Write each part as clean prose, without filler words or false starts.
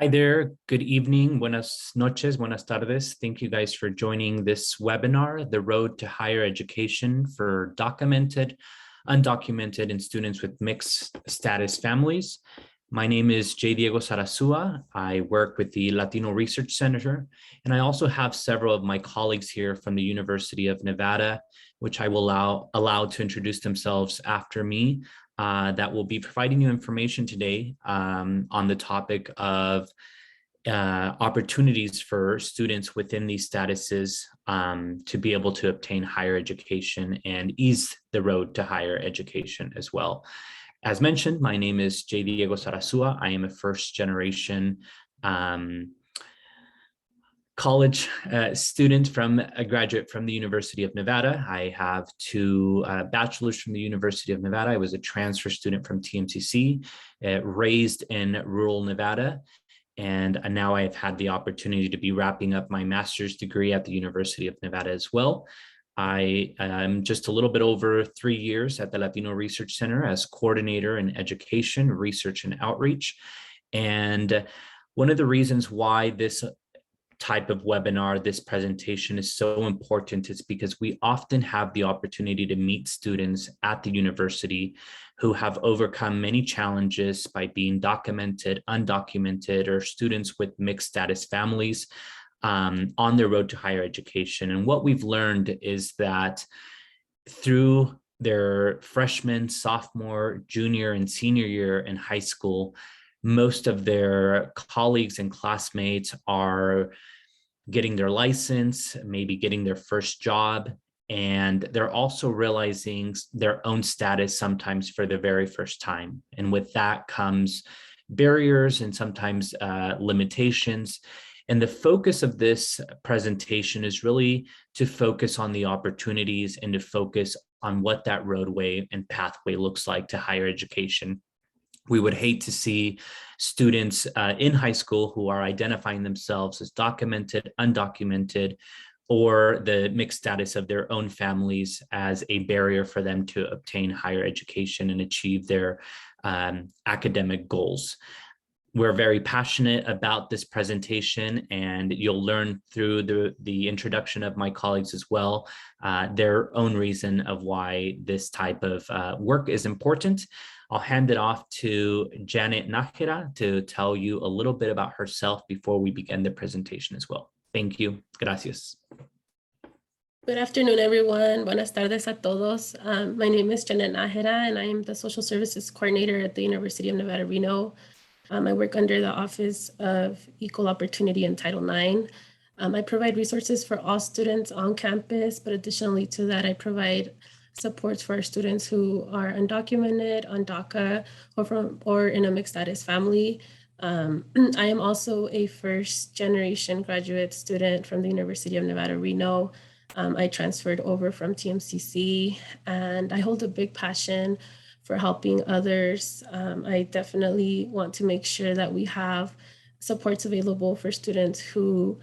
Hi there, good evening, buenas noches, buenas tardes. Thank you guys for joining this webinar, The Road to Higher Education for Documented, Undocumented, and Students with Mixed Status Families. My name is J. Diego Sarasua. I work with the Latino Research Center, and I also have several of my colleagues here from the University of Nevada, which I will allow to introduce themselves after me. That will be providing you information today on the topic of opportunities for students within these statuses to be able to obtain higher education and ease the road to higher education as well. As mentioned, my name is J. Diego Sarasua. I am a first generation college student a graduate from the University of Nevada. I have two bachelors from the University of Nevada. I was a transfer student from TMCC, raised in rural Nevada. And now I have had the opportunity to be wrapping up my master's degree at the University of Nevada as well. I am just a little bit over 3 years at the Latino Research Center as coordinator in education, research, and outreach. And one of the reasons why this type of webinar, this presentation is so important is because we often have the opportunity to meet students at the university who have overcome many challenges by being documented, undocumented, or students with mixed status families on their road to higher education. And what we've learned is that through their freshman, sophomore, junior, and senior year in high school, most of their colleagues and classmates are getting their license, maybe getting their first job, and they're also realizing their own status sometimes for the very first time. And with that comes barriers and sometimes limitations. And the focus of this presentation is really to focus on the opportunities and to focus on what that roadway and pathway looks like to higher education. We would hate to see students in high school who are identifying themselves as documented, undocumented, or the mixed status of their own families as a barrier for them to obtain higher education and achieve their academic goals. We're very passionate about this presentation, and you'll learn through the introduction of my colleagues as well, their own reason of why this type of work is important. I'll hand it off to Janet Nájera to tell you a little bit about herself before we begin the presentation as well. Thank you. Gracias. Good afternoon, everyone. Buenas tardes a todos. My name is Janet Nájera, and I am the Social Services Coordinator at the University of Nevada, Reno. I work under the Office of Equal Opportunity and Title IX. I provide resources for all students on campus, but additionally to that, I provide supports for our students who are undocumented, on DACA, or in a mixed status family. I am also a first generation graduate student from the University of Nevada, Reno. I transferred over from TMCC, and I hold a big passion for helping others. I definitely want to make sure that we have supports available for students who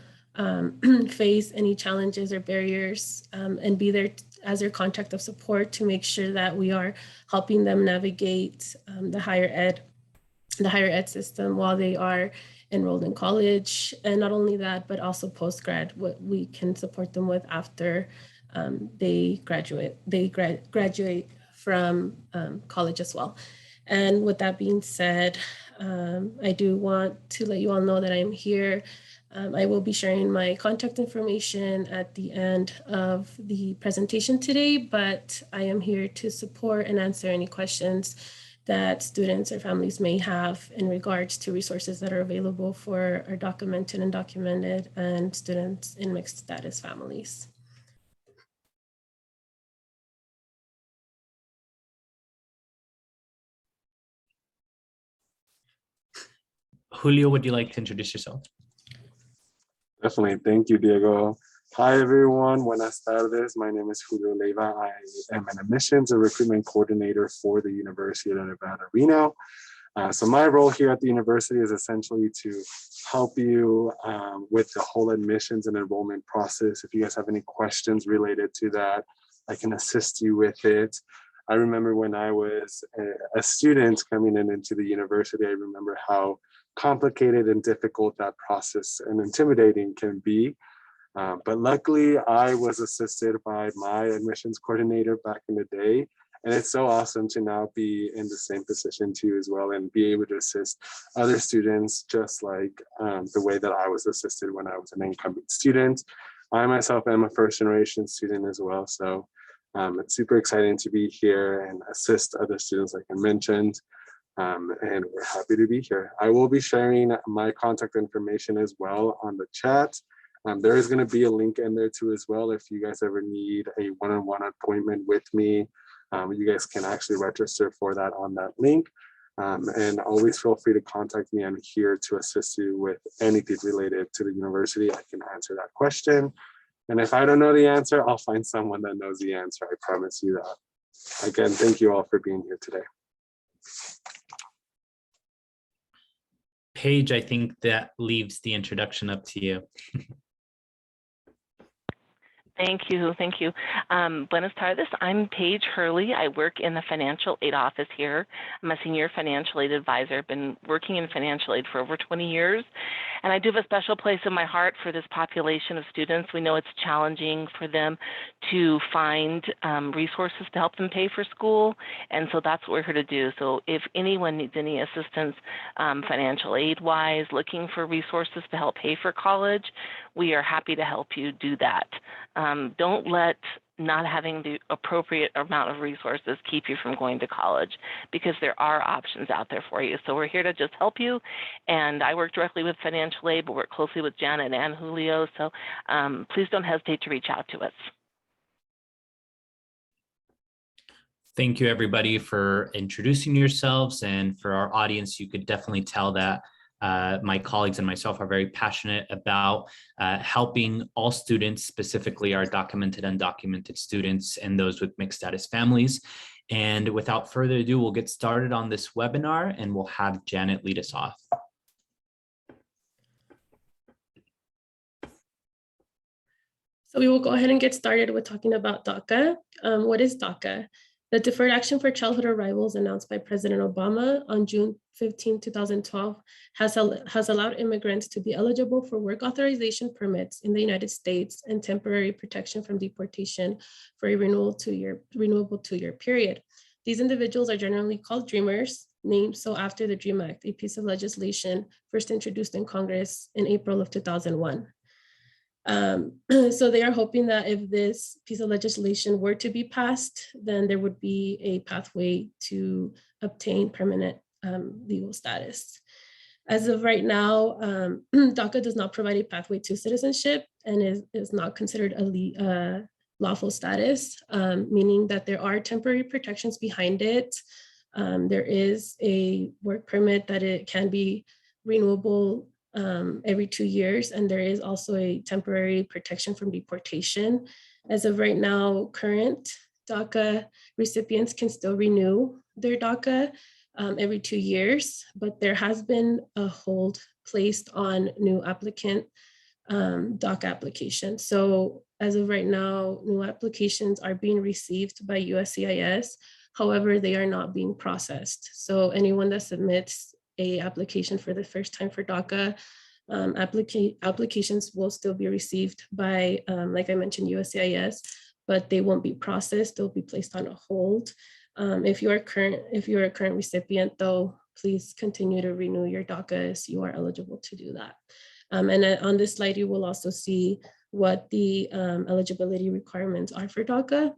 face any challenges or barriers, and be there as their contact of support to make sure that we are helping them navigate the higher ed system while they are enrolled in college. And not only that, but also post-grad, what we can support them with after they graduate from college as well. And with that being said, I do want to let you all know that I'm here. I will be sharing my contact information at the end of the presentation today, but I am here to support and answer any questions that students or families may have in regards to resources that are available for our documented and undocumented and students in mixed status families. Julio, would you like to introduce yourself? Definitely. Thank you, Diego. Hi, everyone. Buenas tardes. My name is Julio Leiva. I am an admissions and recruitment coordinator for the University of Nevada, Reno. So my role here at the university is essentially to help you with the whole admissions and enrollment process. If you guys have any questions related to that, I can assist you with it. I remember when I was a student coming into the university, I remember how complicated and difficult that process and intimidating can be. But luckily, I was assisted by my admissions coordinator back in the day. And it's so awesome to now be in the same position too as well, and be able to assist other students just like the way that I was assisted when I was an incoming student. I myself am a first-generation student as well. So it's super exciting to be here and assist other students like I mentioned. And we're happy to be here. I will be sharing my contact information as well on the chat. There is going to be a link in there too as well. If you guys ever need a one-on-one appointment with me, you guys can actually register for that on that link. And always feel free to contact me. I'm here to assist you with anything related to the university. I can answer that question. And if I don't know the answer, I'll find someone that knows the answer. I promise you that. Again, thank you all for being here today. Paige, I think that leaves the introduction up to you. Thank you. Thank you. Buenas tardes. I'm Paige Hurley. I work in the financial aid office here. I'm a senior financial aid advisor. I've been working in financial aid for over 20 years. And I do have a special place in my heart for this population of students. We know it's challenging for them to find resources to help them pay for school. And so that's what we're here to do. So if anyone needs any assistance financial aid-wise, looking for resources to help pay for college, we are happy to help you do that. Don't let not having the appropriate amount of resources keep you from going to college, because there are options out there for you. So we're here to just help you. And I work directly with financial aid, but work closely with Janet and Julio. So please don't hesitate to reach out to us. Thank you, everybody, for introducing yourselves. And for our audience, you could definitely tell that my colleagues and myself are very passionate about helping all students, specifically our documented and undocumented students and those with mixed status families. And without further ado, we'll get started on this webinar, and we'll have Janet lead us off. So we will go ahead and get started with talking about DACA. What is DACA? The Deferred Action for Childhood Arrivals announced by President Obama on June 15, 2012 has allowed immigrants to be eligible for work authorization permits in the United States and temporary protection from deportation for a renewable two-year period. These individuals are generally called Dreamers, named so after the DREAM Act, a piece of legislation first introduced in Congress in April of 2001. So they are hoping that if this piece of legislation were to be passed, then there would be a pathway to obtain permanent legal status. As of right now, DACA does not provide a pathway to citizenship and is not considered a lawful status, meaning that there are temporary protections behind it. There is a work permit that it can be renewable every 2 years, and there is also a temporary protection from deportation. As of right now, current DACA recipients can still renew their DACA every 2 years, but there has been a hold placed on new applicant DACA applications. So as of right now, new applications are being received by USCIS. However, they are not being processed. So anyone that submits a application for the first time for DACA, applications will still be received by, like I mentioned, USCIS, but they won't be processed. They'll be placed on a hold. If you're a current recipient, though, please continue to renew your DACA as you are eligible to do that. And on this slide, you will also see what the eligibility requirements are for DACA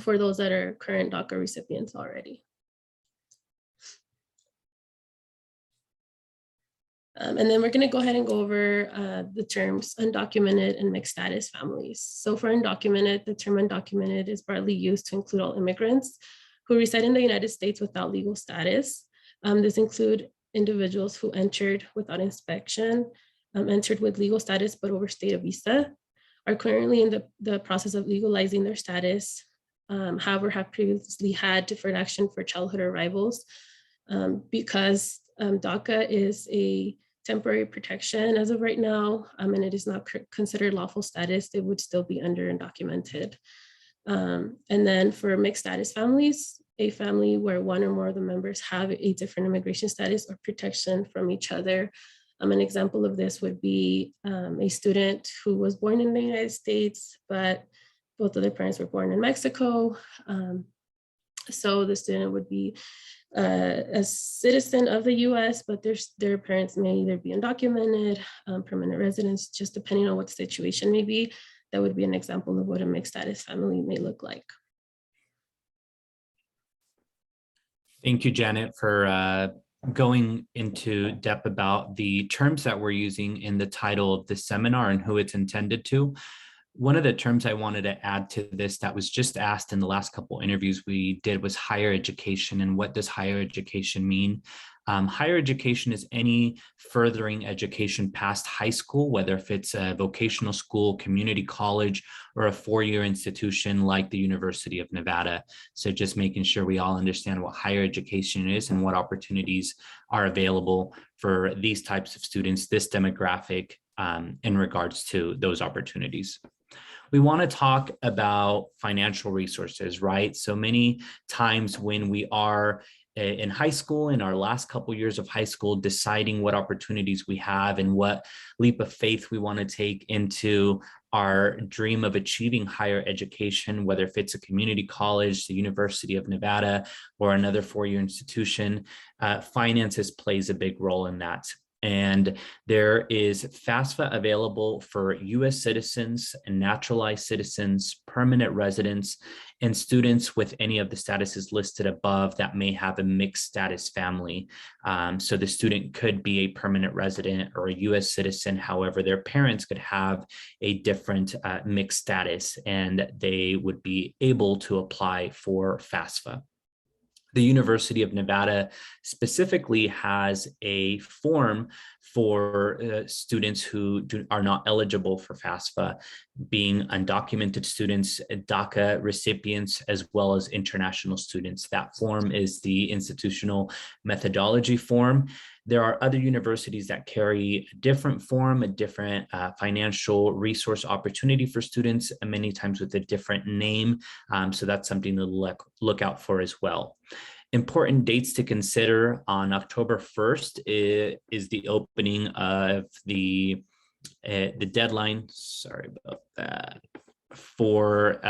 for those that are current DACA recipients already. And then we're going to go ahead and go over the terms undocumented and mixed status families. So for undocumented, the term undocumented is broadly used to include all immigrants who reside in the United States without legal status. This include individuals who entered without inspection, entered with legal status but overstayed a visa, are currently in the process of legalizing their status, however have previously had deferred action for childhood arrivals. Because DACA is a temporary protection as of right now, and it is not considered lawful status, it would still be under undocumented. And then for mixed status families, a family where one or more of the members have a different immigration status or protection from each other. An example of this would be a student who was born in the United States, but both of their parents were born in Mexico. So the student would be a citizen of the US, but their parents may either be undocumented, permanent residents, just depending on what the situation may be. That would be an example of what a mixed status family may look like. Thank you, Janet, for going into depth about the terms that we're using in the title of the seminar and who it's intended to. One of the terms I wanted to add to this that was just asked in the last couple interviews we did was higher education. And what does higher education mean? Higher education is any furthering education past high school, whether if it's a vocational school, community college, or a four-year institution like the University of Nevada. So just making sure we all understand what higher education is and what opportunities are available for these types of students, this demographic, in regards to those opportunities. We want to talk about financial resources, right? So many times when we are in high school, in our last couple years of high school, deciding what opportunities we have and what leap of faith we want to take into our dream of achieving higher education, whether if it's a community college, the University of Nevada, or another four-year institution, finances plays a big role in that. And there is FAFSA available for US citizens and naturalized citizens, permanent residents, and students with any of the statuses listed above that may have a mixed status family. So the student could be a permanent resident or a US citizen. However, their parents could have a different mixed status and they would be able to apply for FAFSA. The University of Nevada specifically has a form for students who are not eligible for FAFSA, being undocumented students, DACA recipients, as well as international students. That form is the institutional methodology form. There are other universities that carry a different form, a different financial resource opportunity for students, and many times with a different name. So that's something to look out for as well. Important dates to consider: on October 1st is the opening of the deadline, sorry about that, for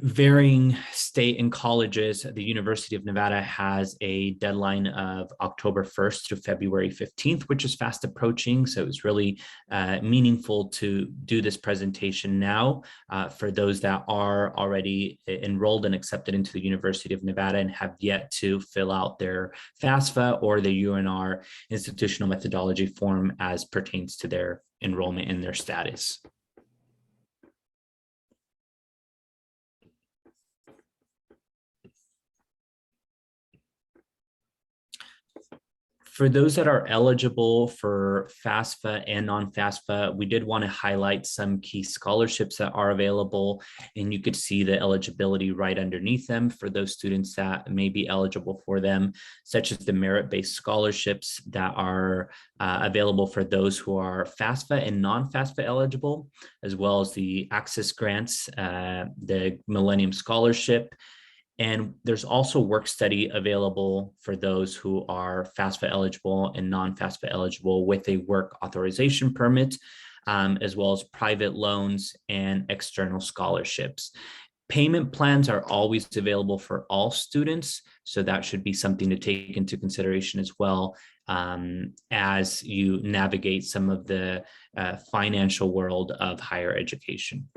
varying state and colleges. The University of Nevada has a deadline of October 1st through February 15th, which is fast approaching. So it's really meaningful to do this presentation now for those that are already enrolled and accepted into the University of Nevada and have yet to fill out their FAFSA or the UNR institutional methodology form as pertains to their enrollment and their status. For those that are eligible for FAFSA and non-FAFSA, we did want to highlight some key scholarships that are available, and you could see the eligibility right underneath them for those students that may be eligible for them, such as the merit-based scholarships that are available for those who are FAFSA and non-FAFSA eligible, as well as the Access Grants, the Millennium Scholarship. And there's also work study available for those who are FAFSA eligible and non-FAFSA eligible with a work authorization permit, as well as private loans and external scholarships. Payment plans are always available for all students, so that should be something to take into consideration as well as you navigate some of the financial world of higher education.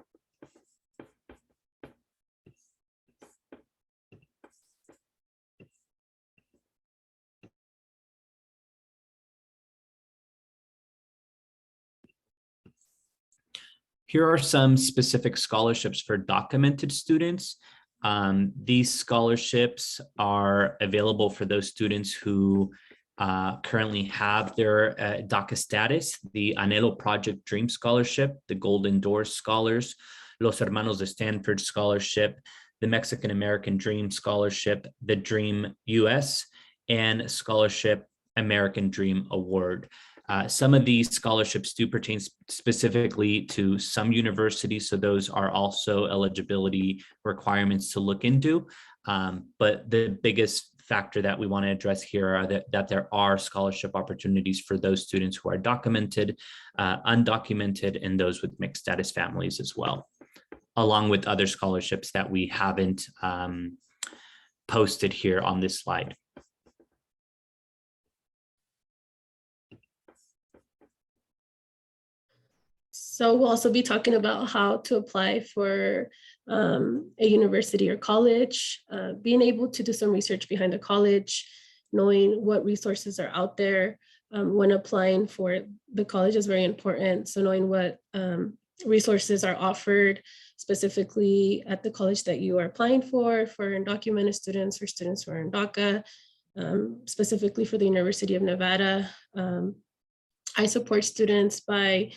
Here are some specific scholarships for documented students. These scholarships are available for those students who currently have their DACA status: the Anhelo Project Dream Scholarship, the Golden Doors Scholars, Los Hermanos de Stanford Scholarship, the Mexican American Dream Scholarship, the Dream US, and Scholarship American Dream Award. Some of these scholarships do pertain specifically to some universities, so those are also eligibility requirements to look into. But the biggest factor that we want to address here are that there are scholarship opportunities for those students who are documented, undocumented, and those with mixed status families as well, along with other scholarships that we haven't posted here on this slide. So we'll also be talking about how to apply for a university or college, being able to do some research behind the college, knowing what resources are out there when applying for the college is very important. So knowing what resources are offered specifically at the college that you are applying for undocumented students, for students who are in DACA, specifically for the University of Nevada. I support students by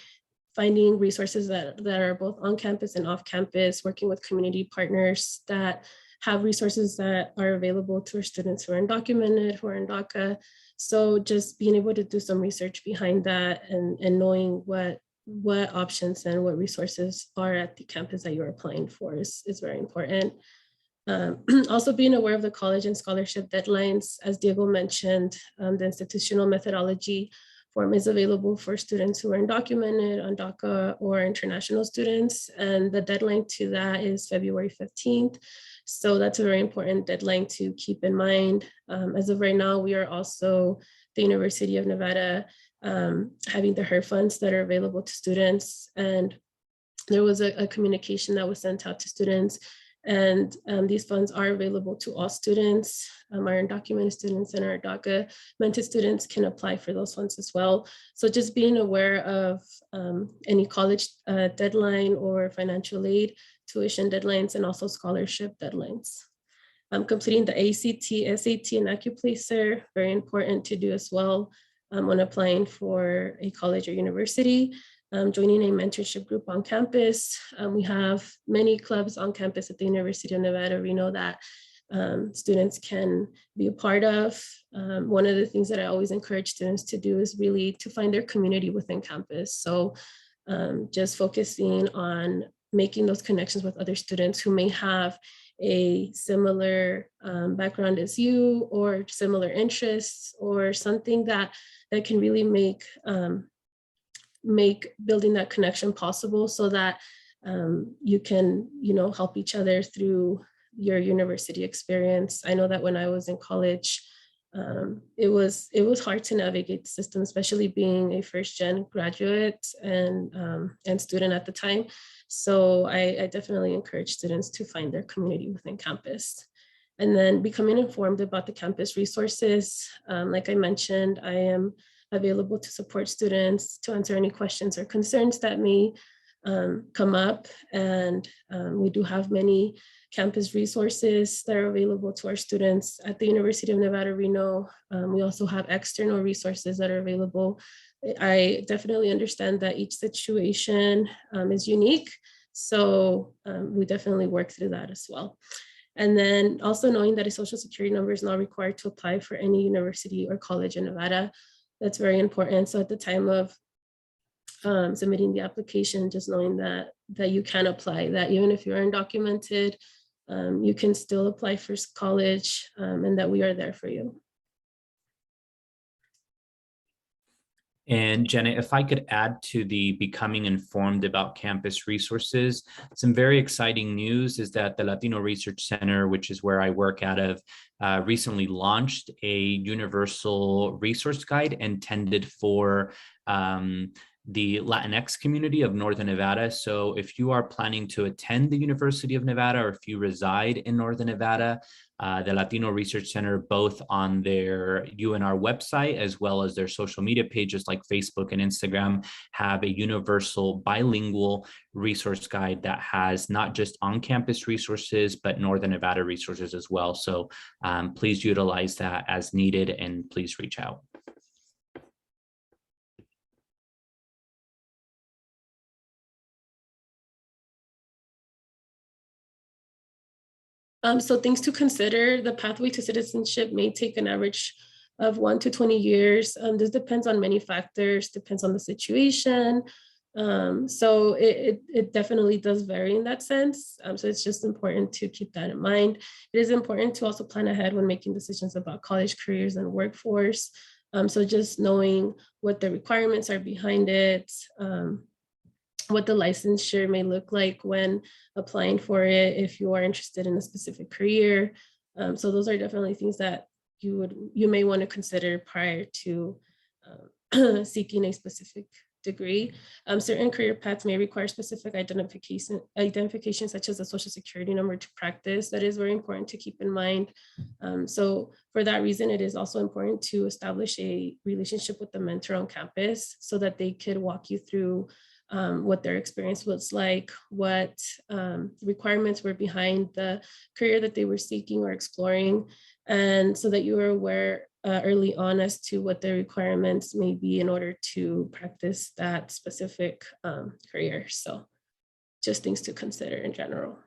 finding resources that are both on campus and off campus, working with community partners that have resources that are available to our students who are undocumented, who are in DACA. So just being able to do some research behind that and knowing what options and what resources are at the campus that you're applying for is very important. Also being aware of the college and scholarship deadlines. As Diego mentioned, the institutional methodology form is available for students who are undocumented, on DACA, or international students. And the deadline to that is February 15th. So that's a very important deadline to keep in mind. As of right now, we are also, the University of Nevada, having the HER funds that are available to students. And there was a communication that was sent out to students. And these funds are available to all students. Our undocumented students and our DACAmented students can apply for those funds as well. So just being aware of any college deadline or financial aid, tuition deadlines, and also scholarship deadlines. Completing the ACT, SAT, and AccuPlacer, very important to do as well when applying for a college or university. Joining a mentorship group on campus. We have many clubs on campus at the University of Nevada, Reno, that students can be a part of. One of the things that I always encourage students to do is really to find their community within campus. So just focusing on making those connections with other students who may have a similar background as you, or similar interests, or something that can really make building that connection possible, so that you can, help each other through your university experience. I know that when I was in college, it was hard to navigate the system, especially being a first-gen graduate and student at the time. So I definitely encourage students to find their community within campus. And then becoming informed about the campus resources. Like I mentioned, I am available to support students, to answer any questions or concerns that may come up. And we do have many campus resources that are available to our students at the University of Nevada, Reno. We also have external resources that are available. I definitely understand that each situation is unique. So we definitely work through that as well. And then also knowing that a social security number is not required to apply for any university or college in Nevada. That's very important. So at the time of submitting the application, just knowing that you can apply, that even if you're undocumented, you can still apply for college, and that we are there for you. And Jenna, if I could add to the becoming informed about campus resources, some very exciting news is that the Latino Research Center, which is where I work out of, recently launched a universal resource guide intended for the Latinx community of Northern Nevada. So if you are planning to attend the University of Nevada, or if you reside in Northern Nevada, the Latino Research Center, both on their UNR website as well as their social media pages like Facebook and Instagram, have a universal bilingual resource guide that has not just on-campus resources, but Northern Nevada resources as well. So please utilize that as needed, and please reach out. So things to consider: the pathway to citizenship may take an average of 1 to 20 years. This depends on many factors, depends on the situation. So it definitely does vary in that sense. So it's just important to keep that in mind. It is important to also plan ahead when making decisions about college careers and workforce. So just knowing what the requirements are behind it, what the licensure may look like when applying for it, if you are interested in a specific career. So those are definitely things that you may want to consider prior to seeking a specific degree. Certain career paths may require specific identification such as a social security number to practice. That is very important to keep in mind. So for that reason, it is also important to establish a relationship with the mentor on campus so that they could walk you through what their experience was like, what requirements were behind the career that they were seeking or exploring, and so that you are aware early on as to what the requirements may be in order to practice that specific career. So just things to consider in general.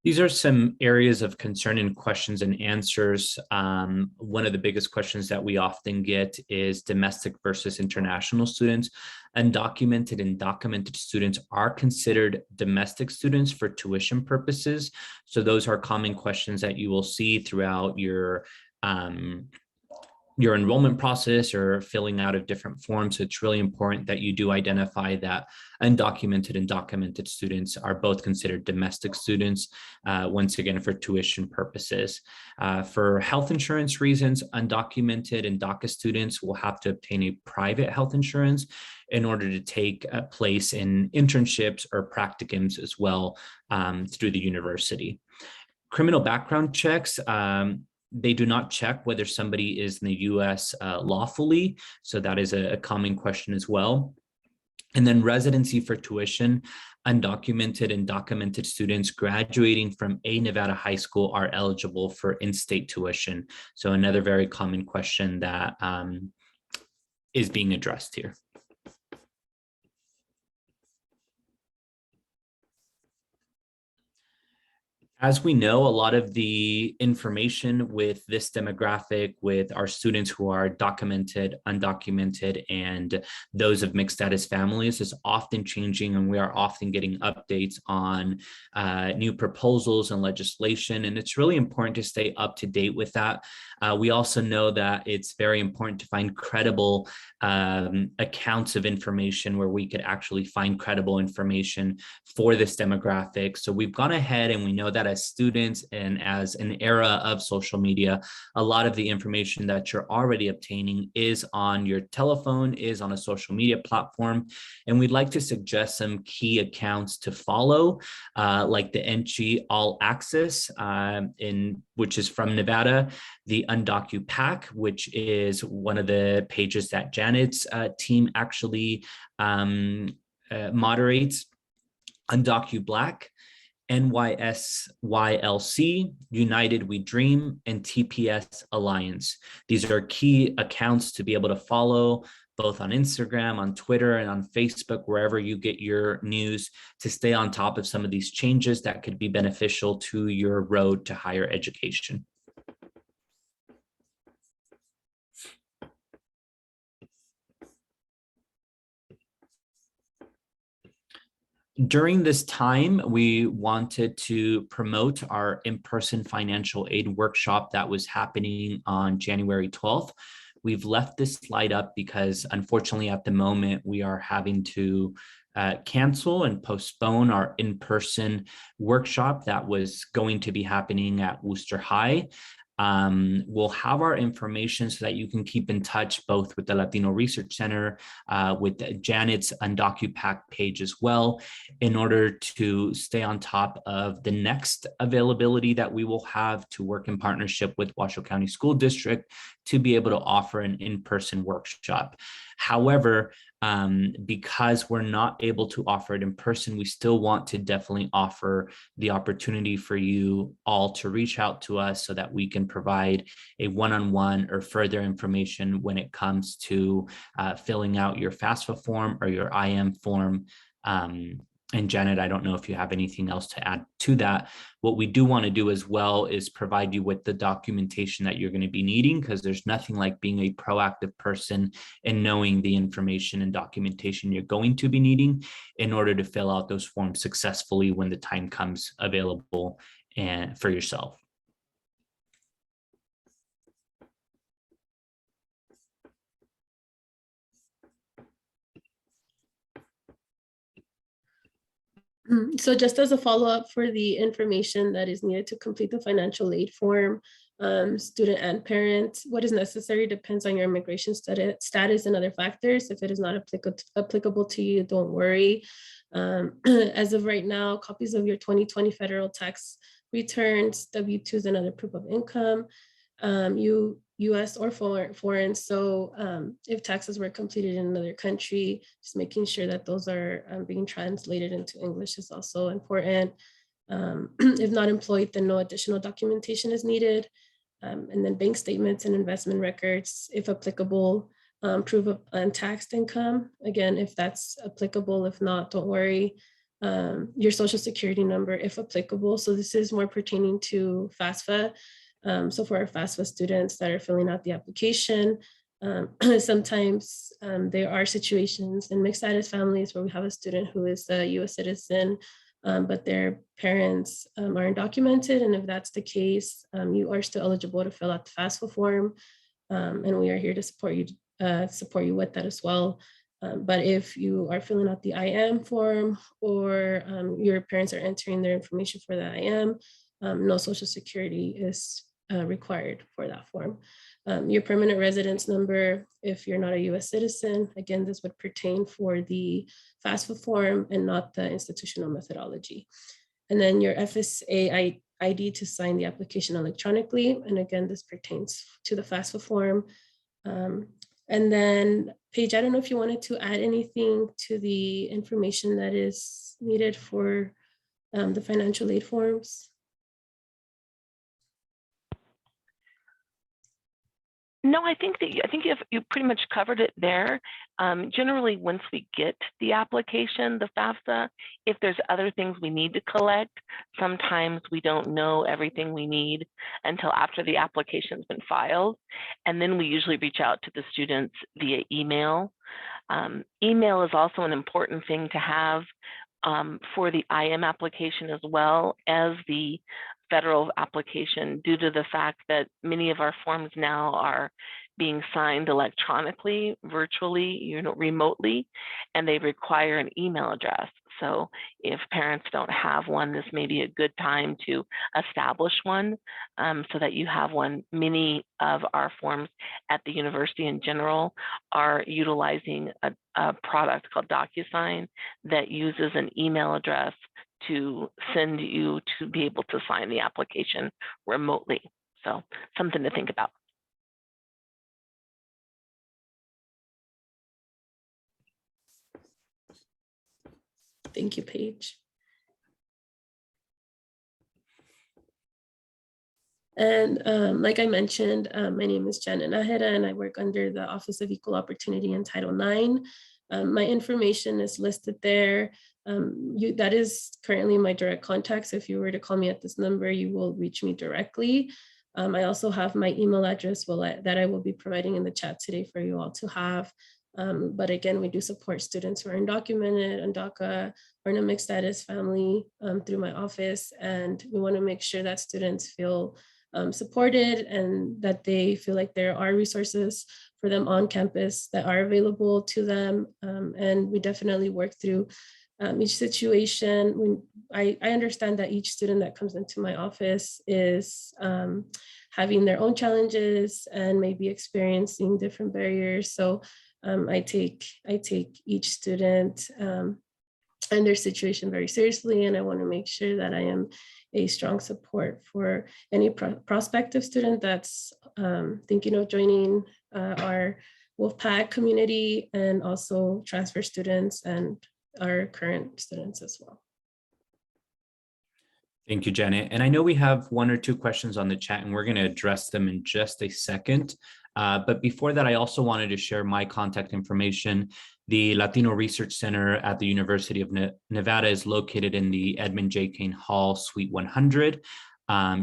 These are some areas of concern and questions and answers. One of the biggest questions that we often get is domestic versus international students. Undocumented and documented students are considered domestic students for tuition purposes. So those are common questions that you will see throughout your enrollment process or filling out of different forms. So it's really important that you do identify that undocumented and documented students are both considered domestic students, once again, for tuition purposes. For health insurance reasons, undocumented and DACA students will have to obtain a private health insurance in order to take place in internships or practicums as well through the university. Criminal background checks, they do not check whether somebody is in the US lawfully. So that is a common question as well. And then residency for tuition, undocumented and documented students graduating from a Nevada high school are eligible for in-state tuition. So another very common question that is being addressed here. As we know, a lot of the information with this demographic, with our students who are documented, undocumented, and those of mixed status families is often changing, and we are often getting updates on new proposals and legislation, and it's really important to stay up to date with that. We also know that it's very important to find credible accounts of information where we could actually find credible information for this demographic. So we've gone ahead and we know that as students and as an era of social media, a lot of the information that you're already obtaining is on your telephone, is on a social media platform. And we'd like to suggest some key accounts to follow, like the NG All Access, which is from Nevada, the UndocuPack, which is one of the pages that Janet's team actually moderates, UndocuBlack, NYSYLC, United We Dream, and TPS Alliance. These are key accounts to be able to follow both on Instagram, on Twitter, and on Facebook, wherever you get your news, to stay on top of some of these changes that could be beneficial to your road to higher education. During this time, we wanted to promote our in-person financial aid workshop that was happening on January 12th. We've left this slide up because unfortunately at the moment we are having to cancel and postpone our in-person workshop that was going to be happening at Wooster High. We'll have our information so that you can keep in touch both with the Latino Research Center, with Janet's UndocuPack page as well, in order to stay on top of the next availability that we will have to work in partnership with Washoe County School District to be able to offer an in-person workshop. However, because we're not able to offer it in person, we still want to definitely offer the opportunity for you all to reach out to us so that we can provide a one-on-one or further information when it comes to filling out your FAFSA form or your IM form And Janet, I don't know if you have anything else to add to that. What we do want to do as well is provide you with the documentation that you're going to be needing, because there's nothing like being a proactive person and knowing the information and documentation you're going to be needing in order to fill out those forms successfully when the time comes available and for yourself. So just as a follow-up for the information that is needed to complete the financial aid form, student and parent, what is necessary depends on your immigration status and other factors. If it is not applicable to you, don't worry. As of right now, copies of your 2020 federal tax returns, W-2s, and other proof of income, US or foreign. So if taxes were completed in another country, just making sure that those are being translated into English is also important. If not employed, then no additional documentation is needed. And then bank statements and investment records, if applicable, proof of untaxed income. Again, if that's applicable, if not, don't worry. Your social security number, if applicable. So this is more pertaining to FAFSA. So for our FAFSA students that are filling out the application, sometimes there are situations in mixed status families where we have a student who is a US citizen, but their parents are undocumented. And if that's the case, you are still eligible to fill out the FAFSA form. And we are here to support you with that as well. But if you are filling out the IM form, or your parents are entering their information for the IM, no social security is required for that form. Your permanent residence number, if you're not a US citizen, again, this would pertain for the FAFSA form and not the institutional methodology. And then your FSA ID to sign the application electronically. And again, this pertains to the FAFSA form. And then Paige, I don't know if you wanted to add anything to the information that is needed for the financial aid forms. No, I think you pretty much covered it there. Generally, once we get the application, the FAFSA, if there's other things we need to collect, sometimes we don't know everything we need until after the application's been filed. And then we usually reach out to the students via email. Email is also an important thing to have for the IM application as well as the federal application, due to the fact that many of our forms now are being signed electronically, virtually, remotely, and they require an email address. So if parents don't have one, this may be a good time to establish one so that you have one. Many of our forms at the university in general are utilizing a product called DocuSign that uses an email address to send you to be able to sign the application remotely. So something to think about. Thank you, Paige. And like I mentioned, my name is Janet Nahera, and I work under the Office of Equal Opportunity in Title IX. My information is listed there. That is currently my direct contact. So if you were to call me at this number, you will reach me directly. I also have my email address that I will be providing in the chat today for you all to have. But again, we do support students who are undocumented, DACA, or in a mixed status family through my office. And we want to make sure that students feel supported and that they feel like there are resources for them on campus that are available to them. And we definitely work through each situation. I understand that each student that comes into my office is having their own challenges and maybe experiencing different barriers. So I take each student and their situation very seriously, and I want to make sure that I am a strong support for any prospective student that's thinking of joining our Wolfpack community, and also transfer students and our current students as well. Thank you, Janet. And I know we have one or two questions on the chat, and we're going to address them in just a second. But before that, I also wanted to share my contact information. The Latino Research Center at the University of Nevada is located in the Edmund J. Kane Hall, Suite 100.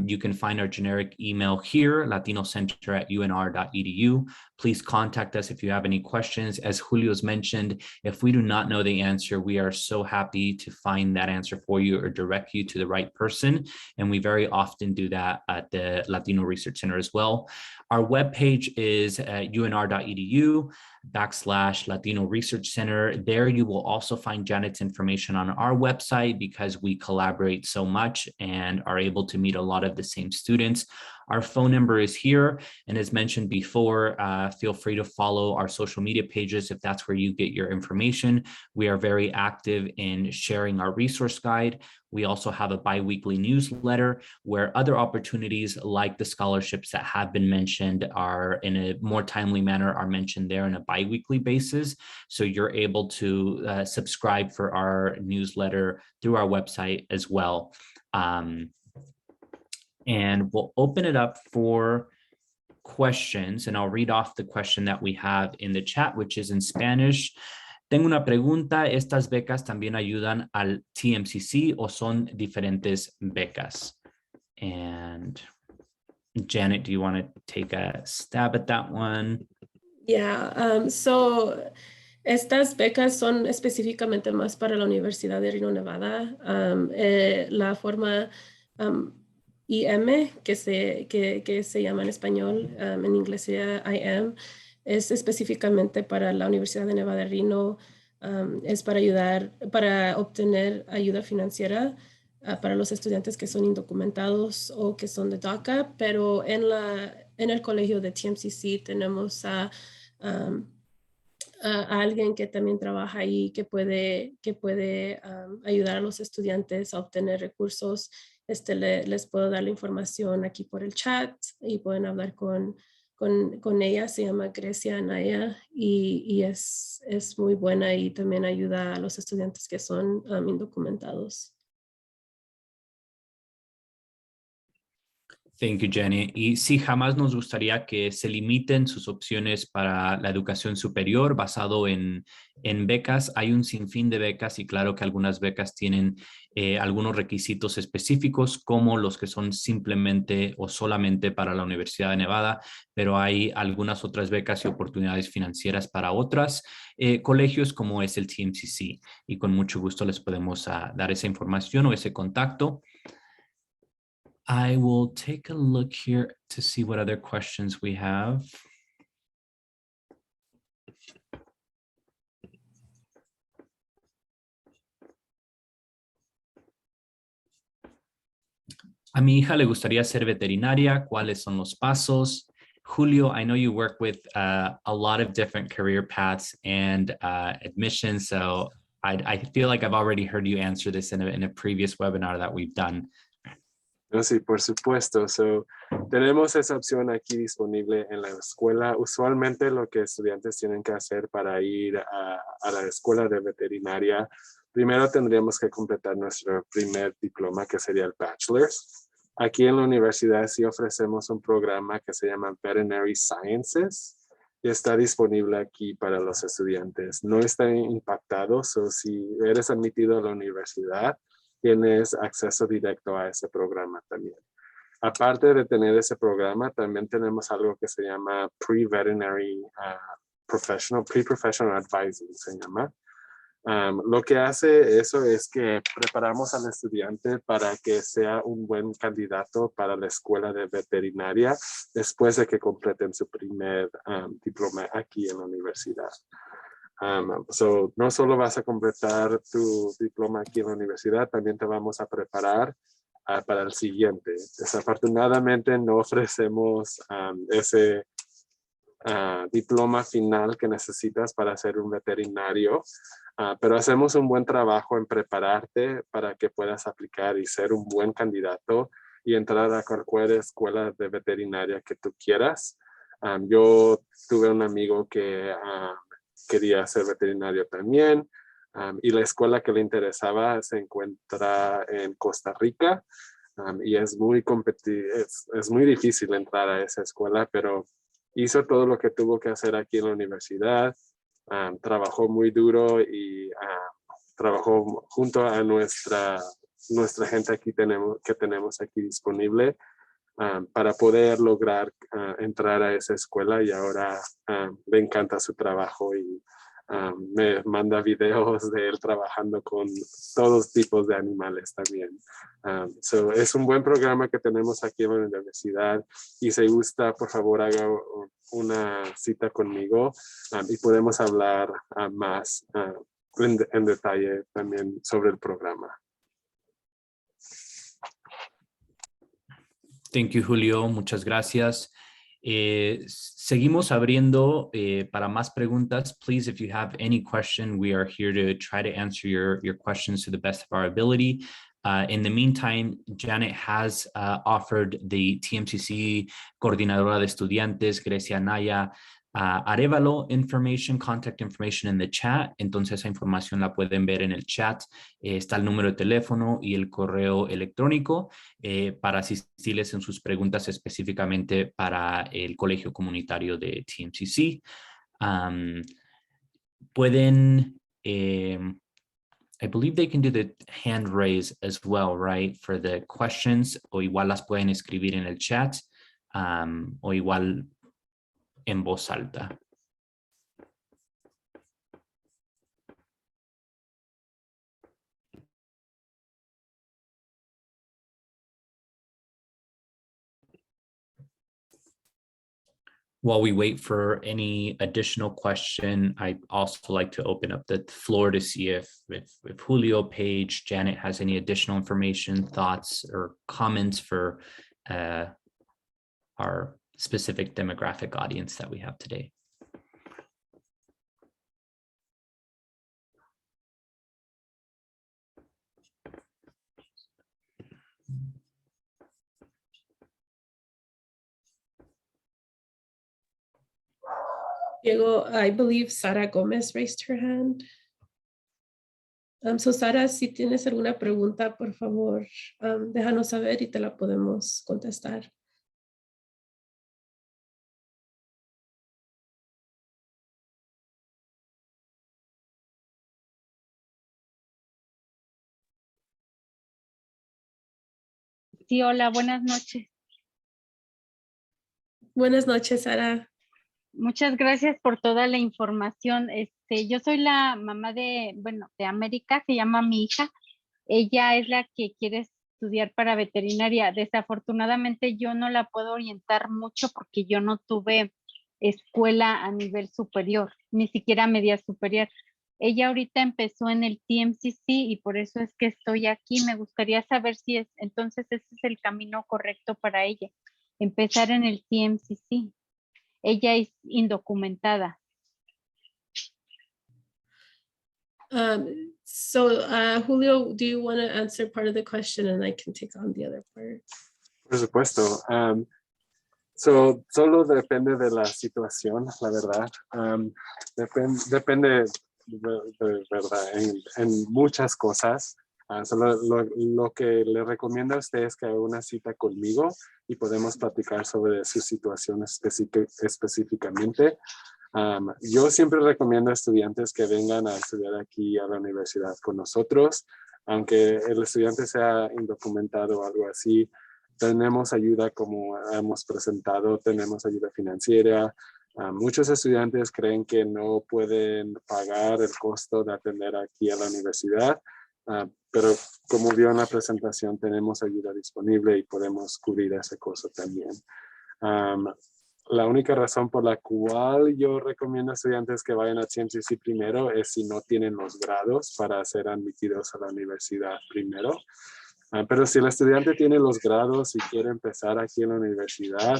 You can find our generic email here, latinocenter@unr.edu. Please contact us if you have any questions. As Julio's mentioned, if we do not know the answer, we are so happy to find that answer for you or direct you to the right person. And we very often do that at the Latino Research Center as well. Our webpage is unr.edu/Latino Research Center. There you will also find Janet's information on our website because we collaborate so much and are able to meet a lot of the same students. Our phone number is here. And as mentioned before, feel free to follow our social media pages if that's where you get your information. We are very active in sharing our resource guide. We also have a bi-weekly newsletter where other opportunities like the scholarships that have been mentioned are in a more timely manner are mentioned there on a bi-weekly basis. So you're able to subscribe for our newsletter through our website as well. And we'll open it up for questions, and I'll read off the question that we have in the chat, which is in Spanish. Tengo una pregunta, ¿estas becas también ayudan al TMCC o son diferentes becas? And Janet, do you want to take a stab at that one? Yeah, so estas becas son específicamente más para la Universidad de Reno, Nevada. La forma IM, que se llama en español, en inglés sería IM, es específicamente para la Universidad de Nevada, Reno. Es para obtener ayuda financiera para los estudiantes que son indocumentados o que son de DACA, pero en el colegio de TMCC tenemos a alguien que también trabaja ahí que puede ayudar a los estudiantes a obtener recursos. Les puedo dar la información aquí por el chat y pueden hablar con ella. Se llama Grecia Anaya y es muy buena y también ayuda a los estudiantes que son indocumentados. Thank you, Jenny. Y sí, jamás nos gustaría que se limiten sus opciones para la educación superior basado en becas. Hay un sinfín de becas y claro que algunas becas tienen algunos requisitos específicos como los que son simplemente o solamente para la Universidad de Nevada, pero hay algunas otras becas y oportunidades financieras para otros colegios como es el TMCC y con mucho gusto les podemos dar esa información o ese contacto. I will take a look here to see what other questions we have. A mi hija le gustaría ser veterinaria. ¿Cuáles son los pasos? Julio, I know you work with a lot of different career paths and admissions, so I feel like I've already heard you answer this in a previous webinar that we've done. No, sí, por supuesto. Tenemos esa opción aquí disponible en la escuela. Usualmente lo que estudiantes tienen que hacer para ir a la escuela de veterinaria, primero tendríamos que completar nuestro primer diploma, que sería el bachelor's. Aquí en la universidad sí ofrecemos un programa que se llama Veterinary Sciences y está disponible aquí para los estudiantes. No está impactado, si eres admitido a la universidad, tienes acceso directo a ese programa también. Aparte de tener ese programa, también tenemos algo que se llama Pre-Veterinary Pre-Professional Advising, se llama. Lo que hace eso es que preparamos al estudiante para que sea un buen candidato para la escuela de veterinaria después de que completen su primer diploma aquí en la universidad. No solo vas a completar tu diploma aquí en la universidad, también te vamos a preparar para el siguiente. Desafortunadamente no ofrecemos ese diploma final que necesitas para ser un veterinario, pero hacemos un buen trabajo en prepararte para que puedas aplicar y ser un buen candidato y entrar a cualquier escuela de veterinaria que tú quieras. Yo tuve un amigo que quería ser veterinario también, y la escuela que le interesaba se encuentra en Costa Rica, y es muy difícil entrar a esa escuela, pero hizo todo lo que tuvo que hacer aquí en la universidad, trabajó muy duro y trabajó junto a nuestra gente aquí que tenemos aquí disponible para poder lograr entrar a esa escuela, y ahora le encanta su trabajo y me manda videos de él trabajando con todos tipos de animales también. Es un buen programa que tenemos aquí en la universidad, y si gusta, por favor, haga una cita conmigo y podemos hablar más en detalle también sobre el programa. Thank you, Julio. Muchas gracias. Seguimos abriendo para más preguntas. Please, if you have any question, we are here to try to answer your questions to the best of our ability. In the meantime, Janet has offered the TMCC Coordinadora de Estudiantes, Grecia Naya, Arevalo contact information in the chat. Entonces esa información la pueden ver en el chat. Está el número de teléfono y el correo electrónico para asistirles en sus preguntas específicamente para el colegio comunitario de TMCC. Pueden, I believe they can do the hand raise as well, right? For the questions, o igual las pueden escribir en el chat, o igual en voz alta. While we wait for any additional question, I'd also like to open up the floor to see if Julio, Paige, Janet has any additional information, thoughts, or comments for our specific demographic audience that we have today. Diego, I believe Sara Gomez raised her hand. So Sara, si tienes alguna pregunta, por favor, déjanos saber y te la podemos contestar. Sí, hola, buenas noches. Buenas noches, Sara. Muchas gracias por toda la información. Yo soy la mamá de América, se llama mi hija. Ella es la que quiere estudiar para veterinaria. Desafortunadamente yo no la puedo orientar mucho porque yo no tuve escuela a nivel superior, ni siquiera media superior. Ella ahorita empezó en el TMCC y por eso es que estoy aquí. Me gustaría saber si entonces ese es el camino correcto para ella, empezar en el TMCC. Ella es indocumentada. Julio, do you want to answer part of the question and I can take on the other part? Por supuesto. Solo depende de la situación, la verdad. Depende de verdad en muchas cosas. Solo lo que le recomiendo a usted es que haga una cita conmigo y podemos platicar sobre su situación específicamente. Yo siempre recomiendo a estudiantes que vengan a estudiar aquí a la universidad con nosotros. Aunque el estudiante sea indocumentado o algo así, tenemos ayuda, como hemos presentado, tenemos ayuda financiera. Muchos estudiantes creen que no pueden pagar el costo de atender aquí a la universidad, pero como vio en la presentación, tenemos ayuda disponible y podemos cubrir ese costo también. La única razón por la cual yo recomiendo a estudiantes que vayan a TMCC primero es si no tienen los grados para ser admitidos a la universidad primero. Pero si el estudiante tiene los grados y quiere empezar aquí en la universidad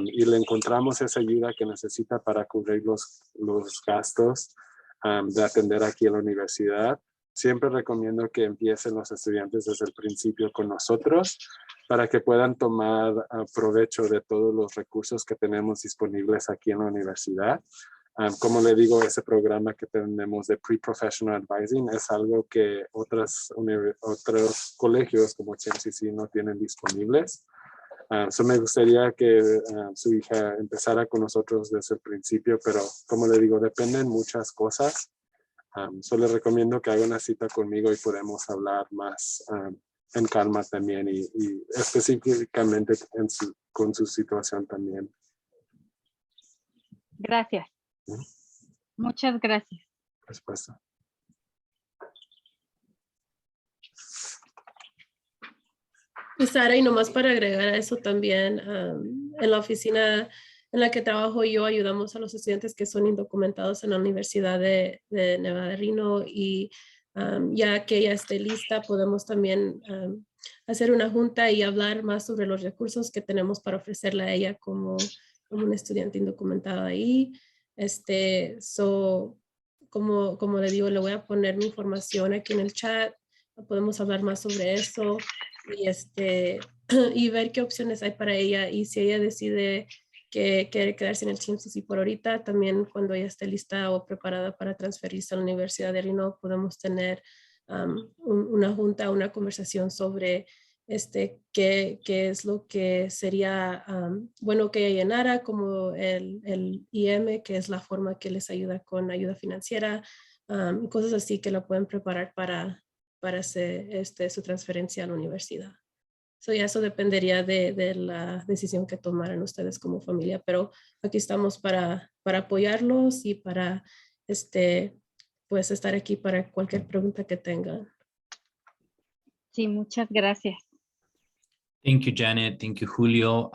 y le encontramos esa ayuda que necesita para cubrir los gastos de atender aquí en la universidad, siempre recomiendo que empiecen los estudiantes desde el principio con nosotros para que puedan tomar provecho de todos los recursos que tenemos disponibles aquí en la universidad. Como le digo, ese programa que tenemos de Pre-Professional Advising es algo que otros colegios como TMCC no tienen disponibles. So me gustaría que su hija empezara con nosotros desde el principio, pero como le digo, dependen muchas cosas. Solo le recomiendo que haga una cita conmigo y podemos hablar más en calma también y específicamente con su situación también. Gracias. Muchas gracias. Por supuesto. Y Sara, y nomás para agregar a eso también, en la oficina en la que trabajo yo ayudamos a los estudiantes que son indocumentados en la Universidad de Nevada, Reno, y ya que ella esté lista, podemos también hacer una junta y hablar más sobre los recursos que tenemos para ofrecerle a ella como un estudiante indocumentado ahí. Como le digo, le voy a poner mi información aquí en el chat, podemos hablar más sobre eso y y ver qué opciones hay para ella, y si ella decide que quiere quedarse en el TMCC por ahorita, también cuando ella esté lista o preparada para transferirse a la Universidad de Reno, podemos tener una junta, una conversación sobre qué es lo que sería bueno que ella llenara, como el IM, que es la forma que les ayuda con ayuda financiera, cosas así que la pueden preparar para hacer su transferencia a la universidad. Ya eso dependería de la decisión que tomaran ustedes como familia, pero aquí estamos para apoyarlos y para pues estar aquí para cualquier pregunta que tengan. Sí, muchas gracias. Thank you, Janet. Thank you, Julio.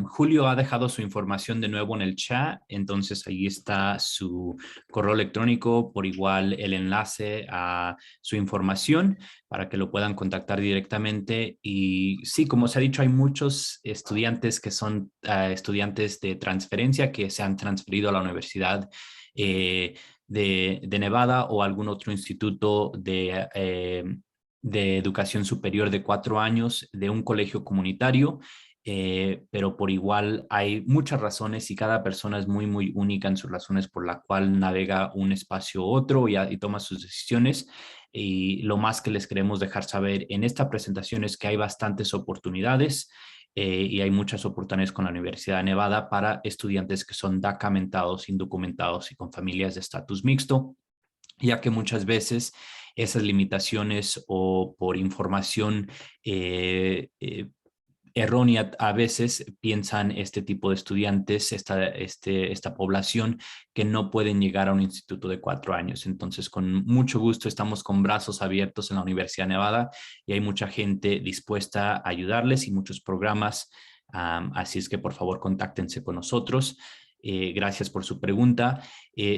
Julio ha dejado su información de nuevo en el chat, entonces ahí está su correo electrónico, por igual el enlace a su información para que lo puedan contactar directamente. Y sí, como se ha dicho, hay muchos estudiantes que son estudiantes de transferencia que se han transferido a la Universidad de Nevada o algún otro instituto de educación superior de 4 años de un colegio comunitario, pero por igual hay muchas razones y cada persona es muy, muy única en sus razones por la cual navega un espacio u otro y toma sus decisiones. Y lo más que les queremos dejar saber en esta presentación es que hay bastantes oportunidades y hay muchas oportunidades con la Universidad de Nevada para estudiantes que son DACAmentados, indocumentados y con familias de estatus mixto, ya que muchas veces esas limitaciones o por información errónea a veces piensan este tipo de estudiantes, esta población, que no pueden llegar a un instituto de 4 años. Entonces, con mucho gusto estamos con brazos abiertos en la Universidad de Nevada y hay mucha gente dispuesta a ayudarles y muchos programas. Así es que por favor contáctense con nosotros. Gracias por su pregunta.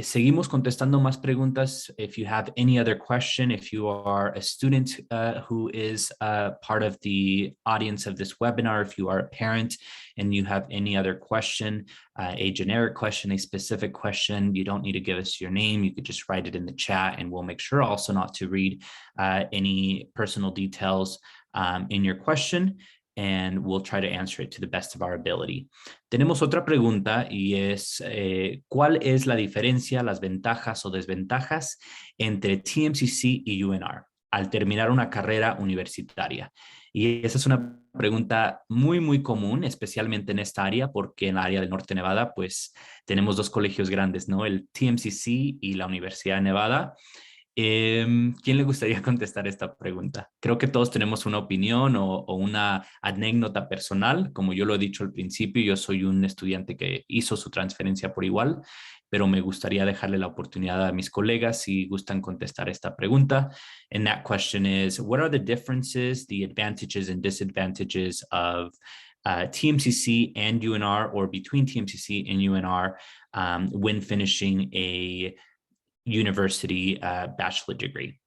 Seguimos contestando más preguntas. If you have any other question, if you are a student who is part of the audience of this webinar, if you are a parent and you have any other question, a generic question, a specific question, you don't need to give us your name. You could just write it in the chat and we'll make sure also not to read any personal details in your question. And we'll try to answer it to the best of our ability. Tenemos otra pregunta y es, ¿cuál es la diferencia, las ventajas o desventajas entre TMCC y UNR al terminar una carrera universitaria? Y esa es una pregunta muy, muy común, especialmente en esta área, porque en la área del norte de Nevada, pues tenemos 2 colegios grandes, ¿no? El TMCC y la Universidad de Nevada. ¿Quién le gustaría contestar esta pregunta? Creo que todos tenemos una opinión o una anécdota personal. Como yo lo he dicho al principio, yo soy un estudiante que hizo su transferencia por igual, pero me gustaría dejarle la oportunidad a mis colegas si gustan contestar esta pregunta. And that question is, what are the differences, the advantages and disadvantages of TMCC and UNR, or between TMCC and UNR, when finishing a university bachelor degree?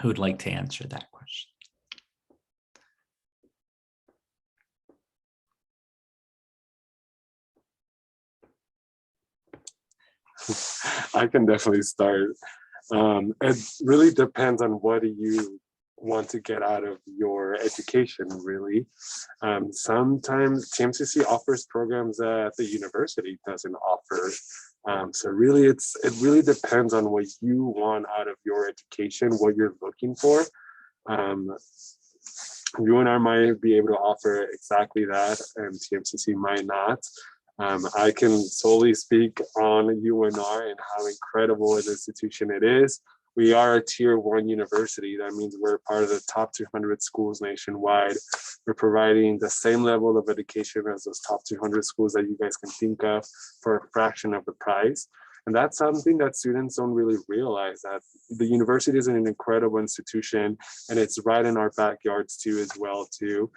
Who would like to answer that question? I can definitely start. It really depends on what you want to get out of your education, really. Sometimes TMCC offers programs that the university doesn't offer. So really, it really depends on what you want out of your education, what you're looking for. UNR might be able to offer exactly that, and TMCC might not. I can solely speak on UNR and how incredible an institution it is. We are a tier 1 university. That means we're part of the top 200 schools nationwide. We're providing the same level of education as those top 200 schools that you guys can think of for a fraction of the price. And that's something that students don't really realize, that the university is an incredible institution, and it's right in our backyards too, as well too.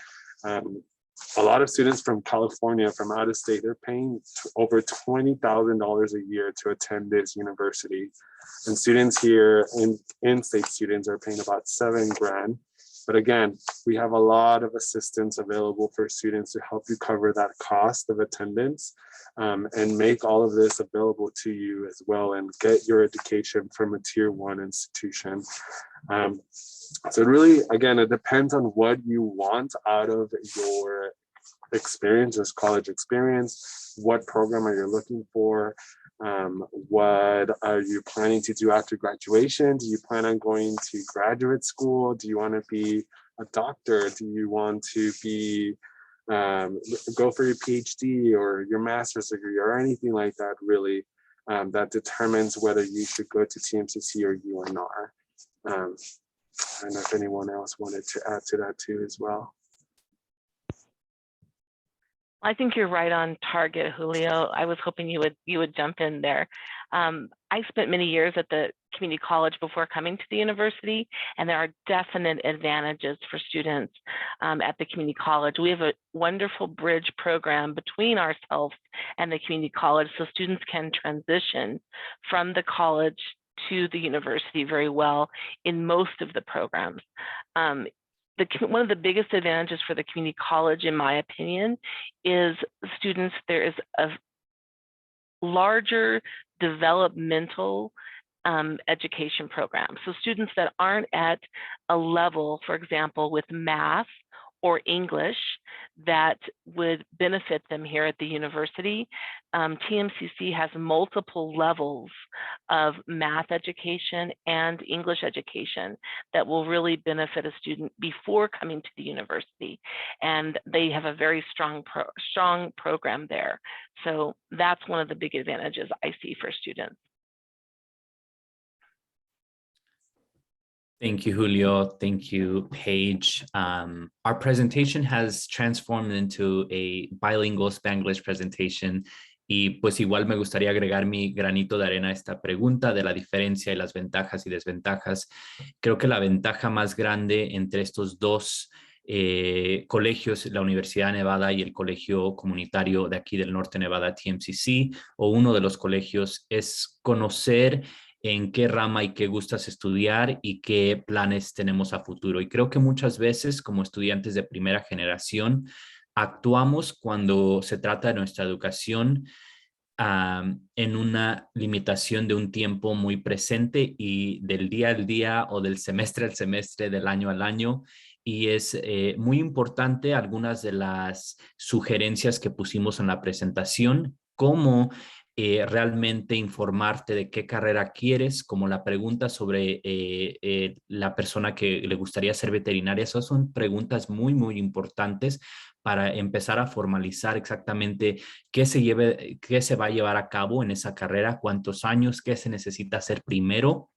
A lot of students from California, from out of state, they're paying over $20,000 a year to attend this university. And students here, in-state students, are paying about $7,000. But again, we have a lot of assistance available for students to help you cover that cost of attendance, and make all of this available to you as well, and get your education from a tier 1 institution. So really, again, it depends on what you want out of your experience, this college experience. What program are you looking for? What are you planning to do after graduation? Do you plan on going to graduate school? Do you want to be a doctor? Do you want to be go for your PhD or your master's degree or anything like that? Really, that determines whether you should go to TMCC or UNR. I don't know if anyone else wanted to add to that too as well. I think you're right on target, Julio. I was hoping you would jump in there. I spent many years at the community college before coming to the university, and there are definite advantages for students at the community college. We have a wonderful bridge program between ourselves and the community college, so students can transition from the college to the university very well in most of the programs. One of the biggest advantages for the community college, in my opinion, is students, there is a larger developmental education program. So students that aren't at a level, for example, with math or English that would benefit them here at the university. TMCC has multiple levels of math education and English education that will really benefit a student before coming to the university. And they have a very strong program there. So that's one of the big advantages I see for students. Thank you, Julio. Thank you, Paige. Our presentation has transformed into a bilingual Spanglish presentation, y pues igual me gustaría agregar mi granito de arena a esta pregunta de la diferencia y las ventajas y desventajas. Creo que la ventaja más grande entre estos dos colegios, la Universidad de Nevada y el colegio comunitario de aquí del norte de Nevada, TMCC, o uno de los colegios, es conocer en qué rama y qué gustas estudiar y qué planes tenemos a futuro. Y creo que muchas veces como estudiantes de primera generación actuamos cuando se trata de nuestra educación en una limitación de un tiempo muy presente y del día al día o del semestre al semestre, del año al año. Y es muy importante algunas de las sugerencias que pusimos en la presentación, como realmente informarte de qué carrera quieres, como la pregunta sobre la persona que le gustaría ser veterinaria. Esas son preguntas muy, muy importantes para empezar a formalizar exactamente qué se va a llevar a cabo en esa carrera, cuántos años, qué se necesita hacer primero,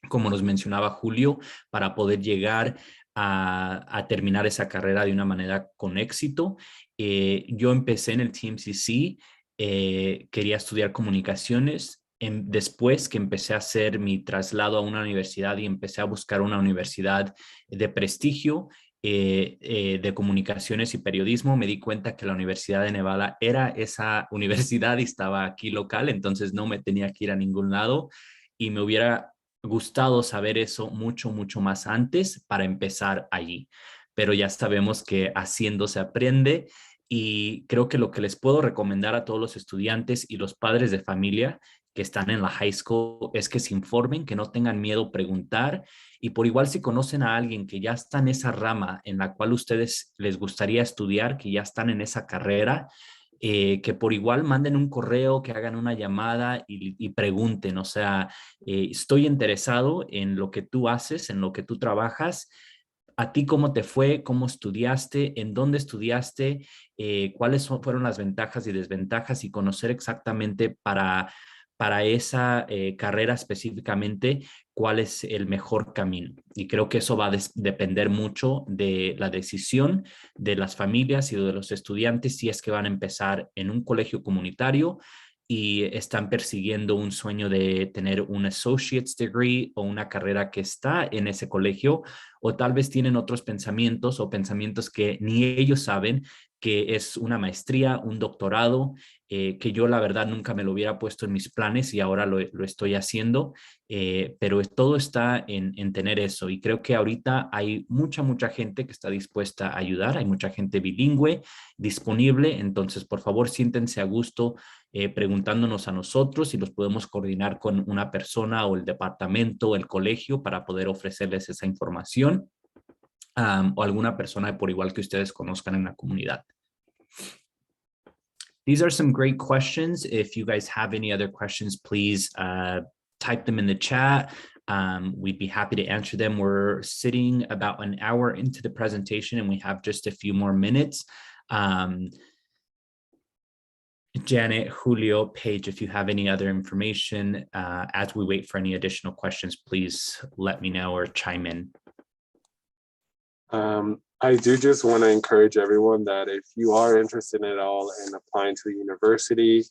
como nos mencionaba Julio, para poder llegar a terminar esa carrera de una manera con éxito. Yo empecé en el TMCC, quería estudiar comunicaciones. Después que empecé a hacer mi traslado a una universidad y empecé a buscar una universidad de prestigio de comunicaciones y periodismo, me di cuenta que la Universidad de Nevada era esa universidad y estaba aquí local, entonces no me tenía que ir a ningún lado, y me hubiera gustado saber eso mucho, mucho más antes para empezar allí. Pero ya sabemos que haciendo se aprende. Y creo que lo que les puedo recomendar a todos los estudiantes y los padres de familia que están en la high school es que se informen, que no tengan miedo a preguntar, y por igual si conocen a alguien que ya está en esa rama en la cual ustedes les gustaría estudiar, que ya están en esa carrera, que por igual manden un correo, que hagan una llamada y pregunten, o sea, estoy interesado en lo que tú haces, en lo que tú trabajas. ¿A ti cómo te fue? ¿Cómo estudiaste? ¿En dónde estudiaste? ¿Cuáles fueron las ventajas y desventajas? Y conocer exactamente para esa carrera específicamente cuál es el mejor camino. Y creo que eso va a depender mucho de la decisión de las familias y de los estudiantes si es que van a empezar en un colegio comunitario y están persiguiendo un sueño de tener un associate's degree o una carrera que está en ese colegio, o tal vez tienen otros pensamientos o pensamientos que ni ellos saben, que es una maestría, un doctorado, que yo la verdad nunca me lo hubiera puesto en mis planes y ahora lo estoy haciendo, pero todo está en tener eso. Y creo que ahorita hay mucha gente que está dispuesta a ayudar, hay mucha gente bilingüe disponible, entonces por favor siéntense a gusto preguntándonos a nosotros si los podemos coordinar con una persona o el departamento o el colegio para poder ofrecerles esa información, o alguna persona por igual que ustedes conozcan en la comunidad. These are some great questions. If you guys have any other questions, please type them in the chat. We'd be happy to answer them. We're sitting about an hour into the presentation and we have just a few more minutes. Janet, Julio, Paige, if you have any other information, as we wait for any additional questions, please let me know or chime in. I do just want to encourage everyone that if you are interested at all in applying to the university,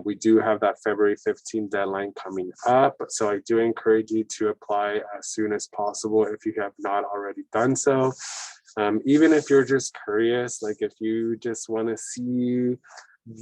we do have that February 15th deadline coming up. So I do encourage you to apply as soon as possible if you have not already done so. Even if you're just curious, like if you just want to see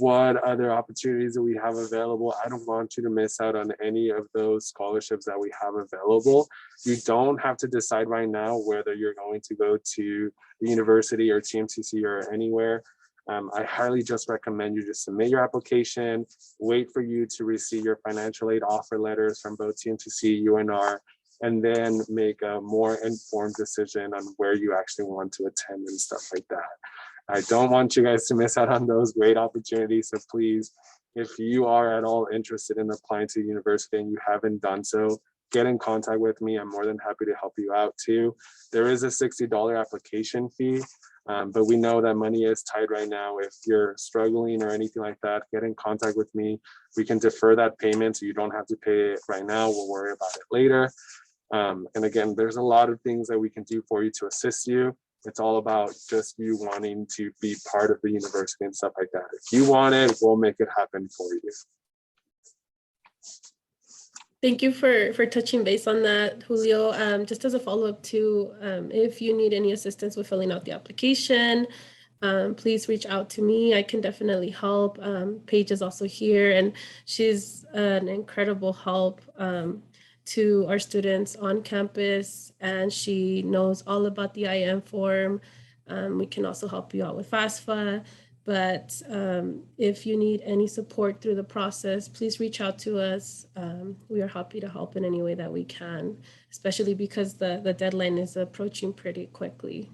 what other opportunities that we have available, I don't want you to miss out on any of those scholarships that we have available. You don't have to decide right now whether you're going to go to the university or TMCC or anywhere. I highly just recommend you just submit your application, wait for you to receive your financial aid offer letters from both TMCC, UNR, and then make a more informed decision on where you actually want to attend and stuff like that. I don't want you guys to miss out on those great opportunities. So please, if you are at all interested in applying to the university and you haven't done so, get in contact with me. I'm more than happy to help you out too. There is a $60 application fee, but we know that money is tight right now. If you're struggling or anything like that, get in contact with me. We can defer that payment so you don't have to pay it right now. We'll worry about it later. And again, there's a lot of things that we can do for you to assist you. It's all about just you wanting to be part of the university and stuff like that. If you want it, we'll make it happen for you. Thank you for touching base on that, Julio. Just as a follow-up too, if you need any assistance with filling out the application, please reach out to me. I can definitely help. Paige is also here and she's an incredible help to our students on campus, and she knows all about the IM form. We can also help you out with FAFSA, but if you need any support through the process, please reach out to us. We are happy to help in any way that we can, especially because the deadline is approaching pretty quickly.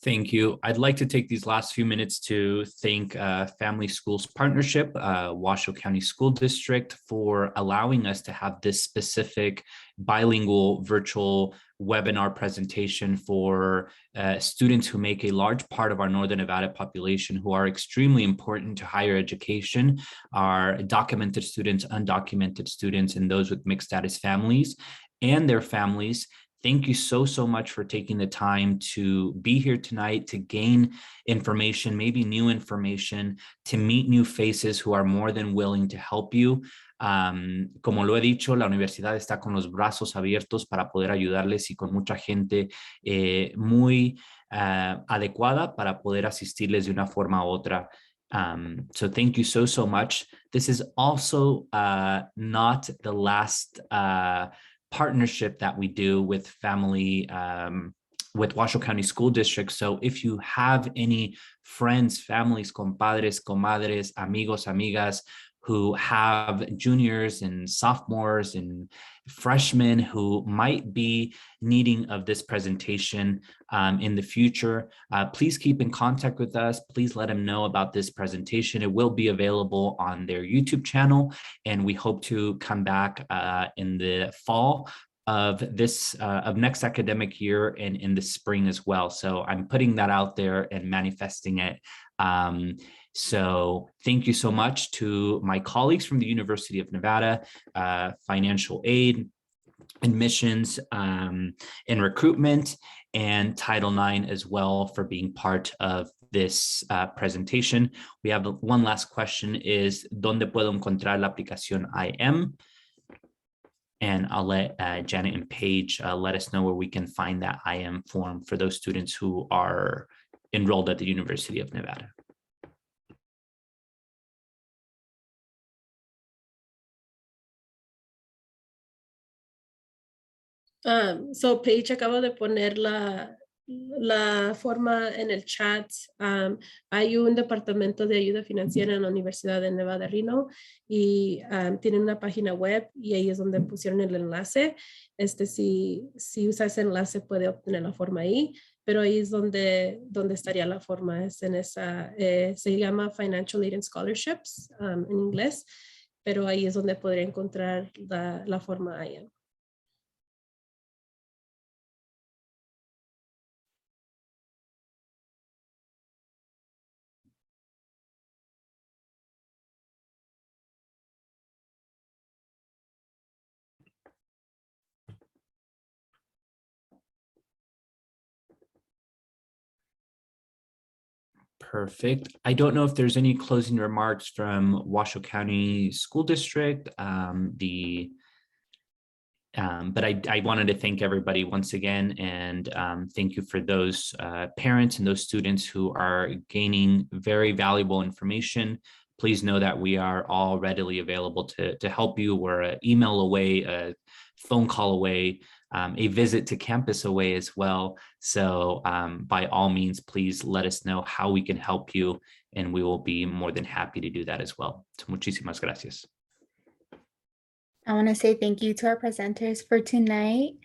Thank you. I'd like to take these last few minutes to thank Family Schools Partnership, Washoe County School District, for allowing us to have this specific bilingual virtual webinar presentation for students who make a large part of our Northern Nevada population, who are extremely important to higher education, our documented students, undocumented students, and those with mixed status families and their families. Thank you so much for taking the time to be here tonight, to gain information, maybe new information, to meet new faces who are more than willing to help you. Como lo he dicho, la universidad está con los brazos abiertos para poder ayudarles y con mucha gente muy adecuada para poder asistirles de una forma u otra. So thank you so much. This is also not the last partnership that we do with with Washoe County School District. So if you have any friends, families, compadres, comadres, amigos, amigas, who have juniors and sophomores and freshmen who might be needing of this presentation in the future, please keep in contact with us. Please let them know about this presentation. It will be available on their YouTube channel, and we hope to come back in the fall of next academic year and in the spring as well. So I'm putting that out there and manifesting it. So thank you so much to my colleagues from the University of Nevada, financial aid, admissions, and recruitment, and Title IX as well for being part of this presentation. We have one last question is, ¿Dónde puedo encontrar la aplicación IM? And I'll let Janet and Paige let us know where we can find that IM form for those students who are enrolled at the University of Nevada. So Paige acaba de poner la forma en el chat. Hay un departamento de ayuda financiera en la Universidad de Nevada, Reno, y tienen una página web y ahí es donde pusieron el enlace. Si usa ese enlace puede obtener la forma ahí, pero ahí es donde estaría la forma. Es en esa, se llama Financial Aid and Scholarships en inglés, pero ahí es donde podría encontrar la forma IM. Perfect. I don't know if there's any closing remarks from Washoe County School District. But I wanted to thank everybody once again, and thank you for those parents and those students who are gaining very valuable information. Please know that we are all readily available to help you. We're an email away, a phone call away, a visit to campus away as well. So by all means, please let us know how we can help you, and we will be more than happy to do that as well. So muchísimas gracias. I want to say thank you to our presenters for tonight.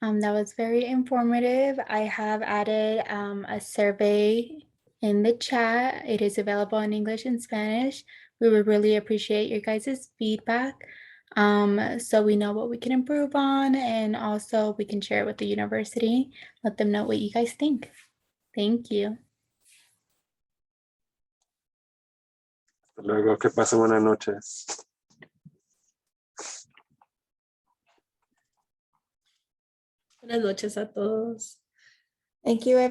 That was very informative. I have added a survey in the chat. It is available in English and Spanish. We would really appreciate your guys' feedback, so we know what we can improve on, and also we can share it with the university. Let them know what you guys think. Thank you. Hasta luego, que pasen buenas noches. Buenas noches a todos. Thank you,